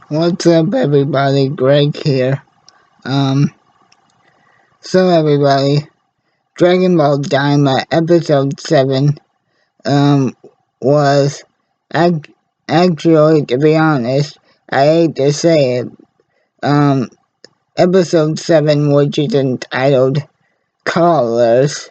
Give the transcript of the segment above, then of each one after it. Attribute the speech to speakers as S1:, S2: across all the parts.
S1: What's up, everybody? Greg here. Um, so everybody, Dragon Ball Daima episode 7, um, was, ac- actually, to be honest, I hate to say it, um, episode 7, which is entitled Collars.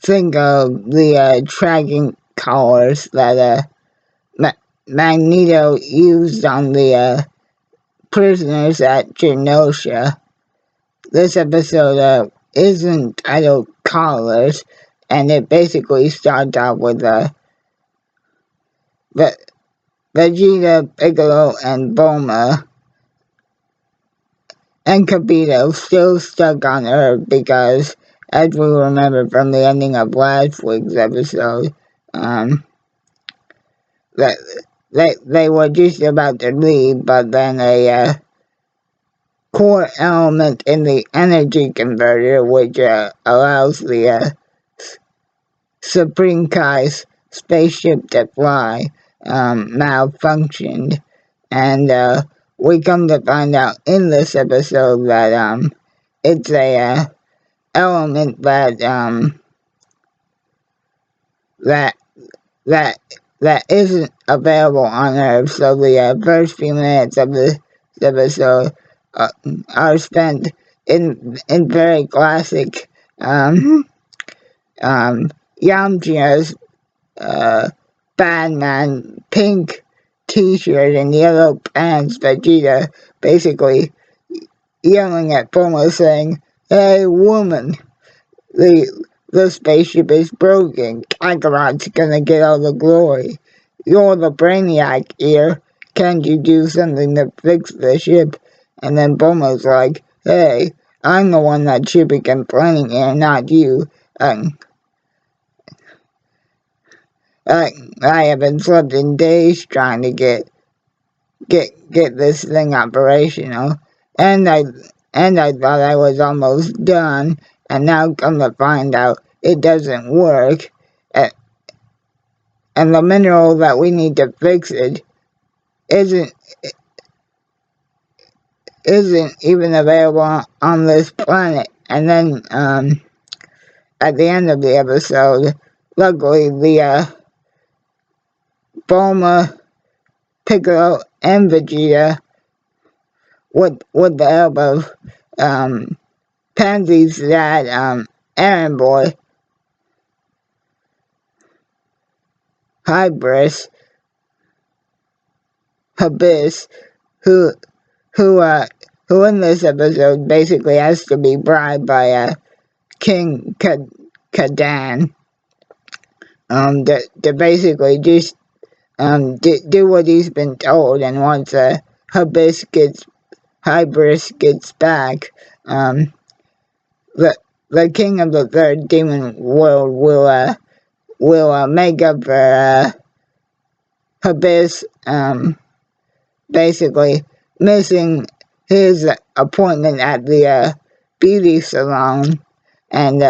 S1: Think of the, tracking collars that, Magneto used on the, prisoners at Genosha. This episode is entitled Collars, and it basically starts out with Vegeta, Piccolo, and Bulma, and Kibito still stuck on Earth because, as we remember from the ending of last week's episode, that they were just about to leave, but then a core element in the energy converter, which allows the Supreme Kai's spaceship to fly, malfunctioned, and we come to find out in this episode that it's a element that that that isn't available on Earth. So the first few minutes of this episode are spent in very classic Yamcha's Batman pink t-shirt and yellow pants. Vegeta basically yelling at Bulma saying, "Hey woman, the spaceship is broken. Kakarot's gonna get all the glory. You're the brainiac here. Can't you do something to fix the ship?" And then Bulma's like, "Hey, I'm the one that should be complaining here, not you. I haven't slept in days trying to get this thing operational, and I thought I was almost done, and now come to find out it doesn't work, and the mineral that we need to fix it isn't even available on this planet." And then at the end of the episode, luckily the Bulma, Piccolo, and Vegeta, with the help of Pansy's dad, Aaron Boy, Hybris, Abyss, who in this episode basically has to be bribed by King Kadan, to basically just do what he's been told. And once Hybris gets back, the king of the third demon world will make up for Hybris basically missing his appointment at the beauty salon, and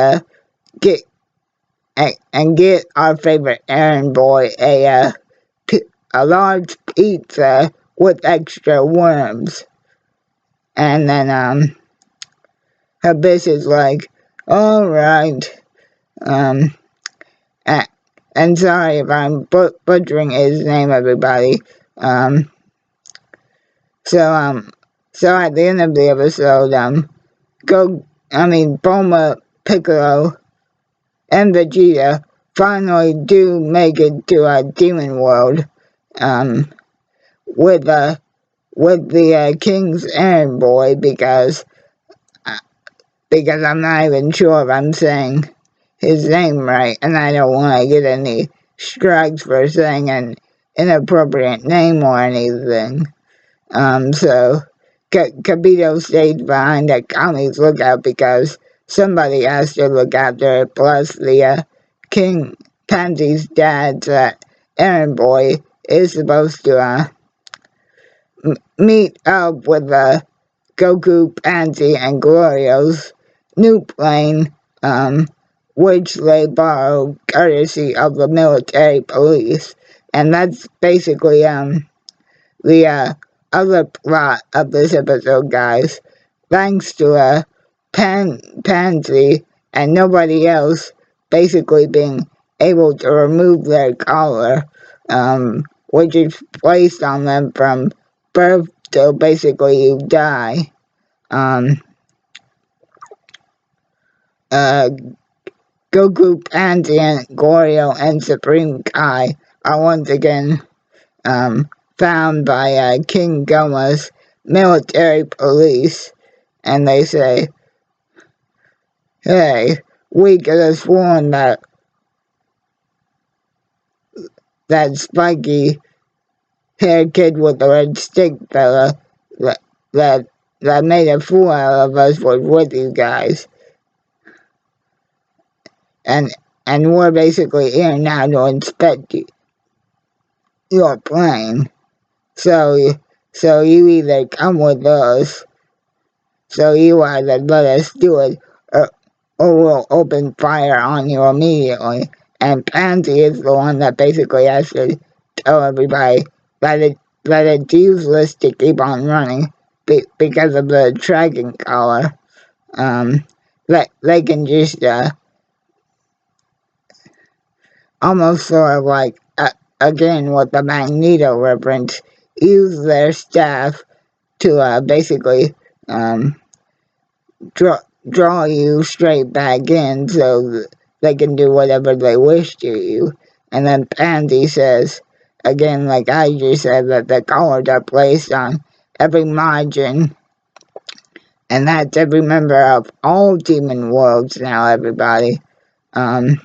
S1: get our favorite errand boy a large pizza with extra worms. And then Abyss is like, "All right," and sorry if I'm butchering his name, everybody. So at the end of the episode, Bulma, Piccolo, and Vegeta finally do make it to a demon world, with the king's errand boy, because I'm not even sure if I'm saying his name right, and I don't want to get any strikes for saying an inappropriate name or anything. So Kibito stayed behind at Kami's lookout because somebody has to look after it. Plus, the King Pansy's dad's errand boy is supposed to meet up with Goku, Pansy, and Glorio's new plane, which they borrowed courtesy of the military police. And that's basically the other plot of this episode, guys. Thanks to Pansy and nobody else basically being able to remove their collar, which is placed on them from birth till basically you die. Goku, Pansy, and Goryo and Supreme Kai are once again found by King Goma's military police, and they say, "Hey, we could have sworn that spiky haired kid with the red stick fella that that made a fool out of us was with you guys, and we're basically here now to inspect your plane. So you either come with us, so you either let us do it, or we'll open fire on you immediately." And Pansy is the one that basically has to tell everybody that it's useless to keep on running because of the tracking collar. They can just almost sort of like, again with the Magneto reference, use their staff to basically draw you straight back in so they can do whatever they wish to you. And then Pansy says, again, like I just said, that the collars are placed on every margin, and that's every member of all demon worlds now, everybody. The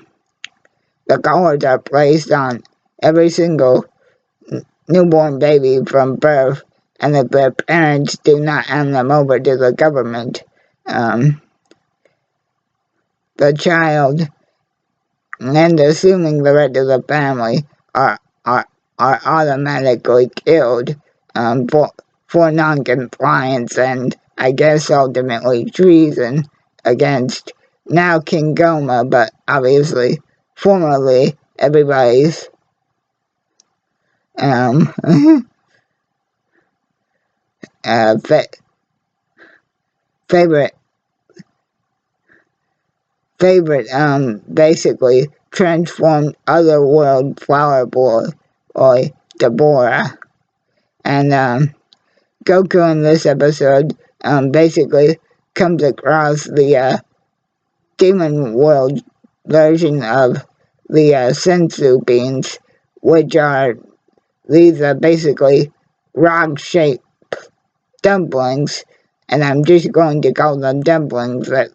S1: collars are placed on every single newborn baby from birth, and if their parents do not hand them over to the government, the child, and assuming the rest of the family, are automatically killed for non-compliance and I guess ultimately treason against now King Goma, but obviously formerly everybody's favorite basically transformed otherworld flower boy Deborah. And Goku in this episode basically comes across the demon world version of the sensu beans, which are these basically rock-shaped dumplings, and I'm just going to call them dumplings. That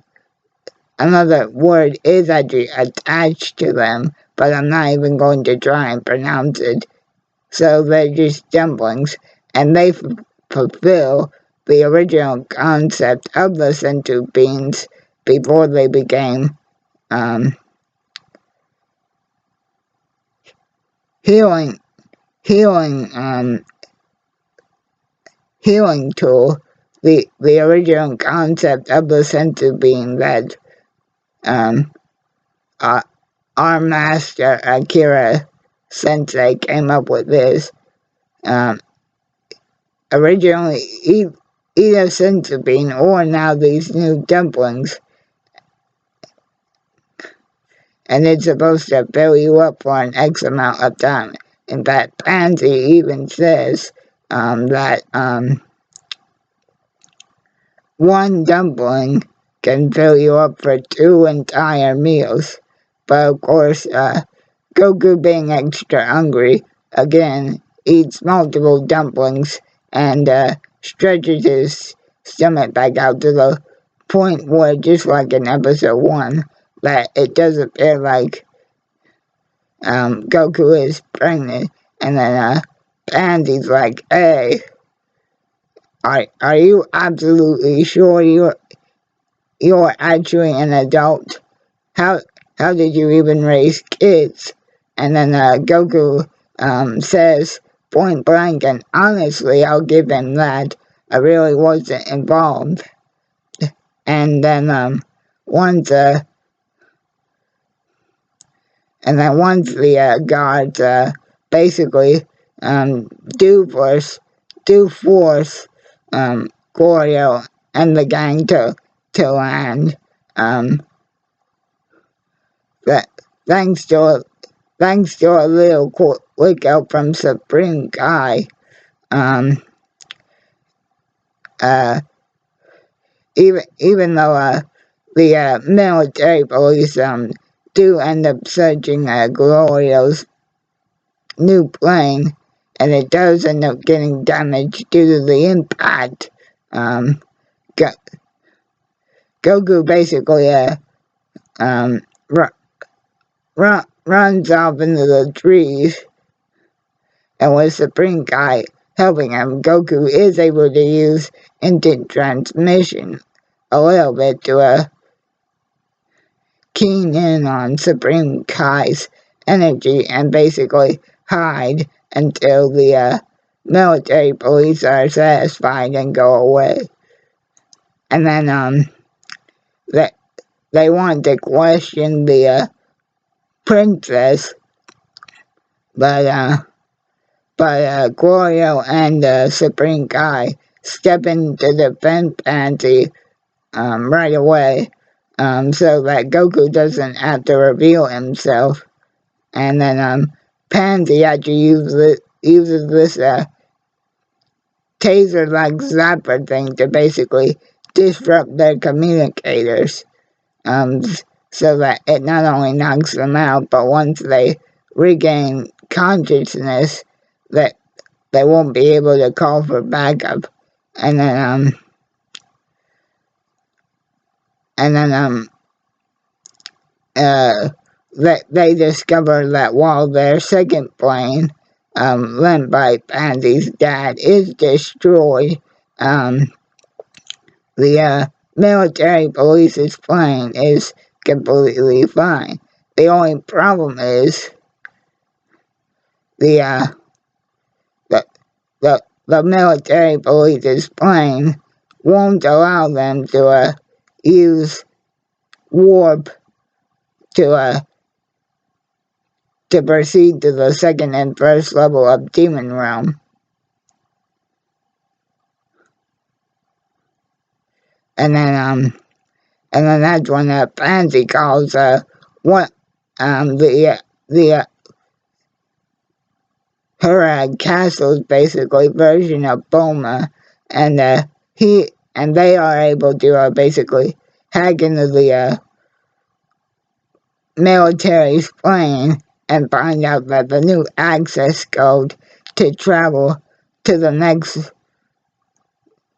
S1: another word is actually attached to them, but I'm not even going to try and pronounce it. So they're just dumplings, and they fulfill the original concept of the sensu beans before they became healing tool. The original concept of the sensu bean that our master Akira Sensei came up with this. Originally, either sensu bean or now these new dumplings, and it's supposed to fill you up for an X amount of time. In fact, Pansy even says that one dumpling can fill you up for 2 entire meals. But of course, Goku, being extra hungry, again eats multiple dumplings and stretches his stomach back out to the point where, just like in episode 1, that it does appear like Goku is pregnant. And then Pansy's like, "Hey, are you absolutely sure you're actually an adult? How did you even raise kids?" And then Goku says point blank, and honestly, I'll give him that, I really wasn't involved. And then once the guards basically do force do force Goryo and the gang to land. That thanks to a little quick out from Supreme Kai. Uh, even though the military police do end up searching Glorio's new plane, and it does end up getting damaged due to the impact. Goku basically runs off into the trees, and with Supreme Kai helping him, Goku is able to use instant transmission a little bit to keen in on Supreme Kai's energy and basically hide until the military police are satisfied and go away. And then they want to question the princess, but Goryo and Supreme Kai step into the defense Pansy right away, so that Goku doesn't have to reveal himself. And then Pansy actually uses this taser-like zapper thing to basically disrupt their communicators, so that it not only knocks them out, but once they regain consciousness, that they won't be able to call for backup. And then they discover that while their second plane, lent by Pansy's dad, is destroyed, the military police's plane is completely fine. The only problem is the military police's plane won't allow them to use warp to proceed to the second and first level of Demon Realm. And then that's when Pansy calls her castle's basically version of Bulma, and they are able to basically hack into the military's plane and find out that the new access code to travel to the next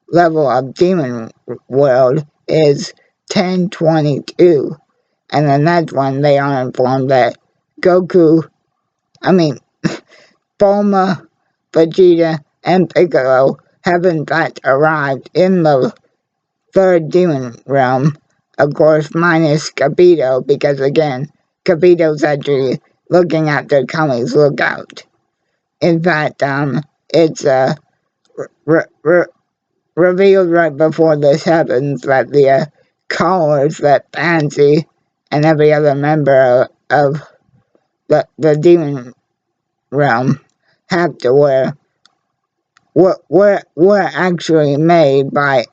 S1: level of Demon World is 1022. And then that's when they are informed that Bulma, Vegeta, and Piccolo have in fact arrived in the third Demon Realm. Of course, minus Capito, because again, Capito's actually looking at their Kami's lookout. In fact, it's revealed right before this happens that the collars that Pansy and every other member of the Demon Realm have to wear were actually made by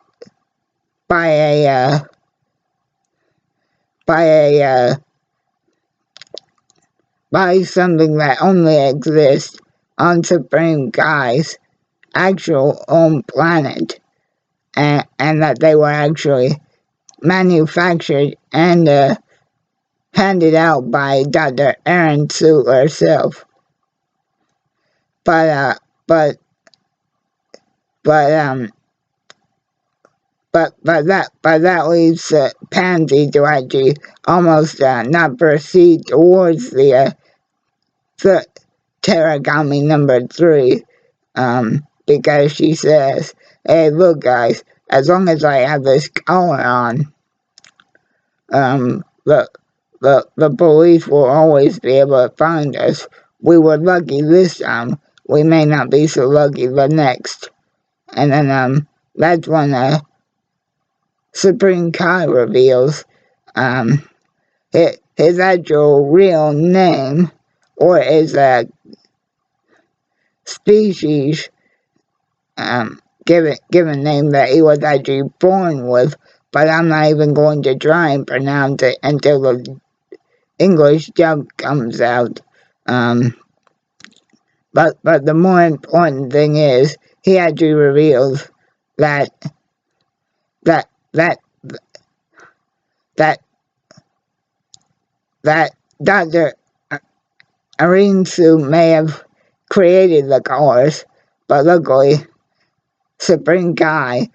S1: something that only exists on Supreme Kai's actual own planet, and that they were actually manufactured and handed out by Dr. Erin Sue herself. But that leaves Pansy to actually almost not proceed towards the Terragami number 3, because she says, "Hey, look, guys, as long as I have this collar on, the police will always be able to find us. We were lucky this time. We may not be so lucky the next." And then that's when Supreme Kai reveals his actual real name, or his species, given name that he was actually born with, but I'm not even going to try and pronounce it until the English dub comes out. But the more important thing is he actually reveals that that that that that Dr. Arinsu may have created the colors, but luckily Supreme Kai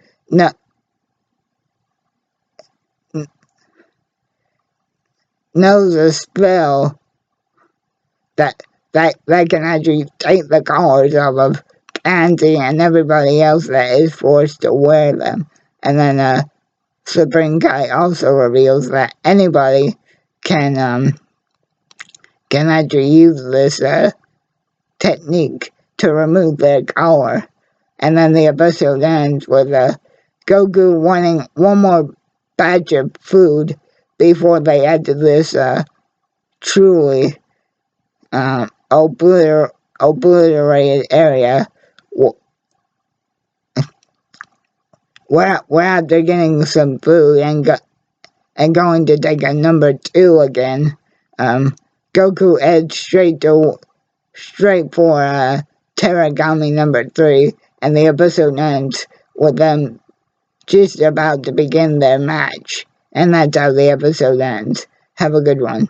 S1: knows a spell that can actually take the colors off of Pansy and everybody else that is forced to wear them. And then Supreme Kai also reveals that anybody can actually use this technique to remove their color. And then the episode ends with Goku wanting one more batch of food before they head to this truly obliterated area where after getting some food and going to take a number 2 again, Goku heads straight for Teragami number 3, and the episode ends with them just about to begin their match. And that's how the episode ends. Have a good one.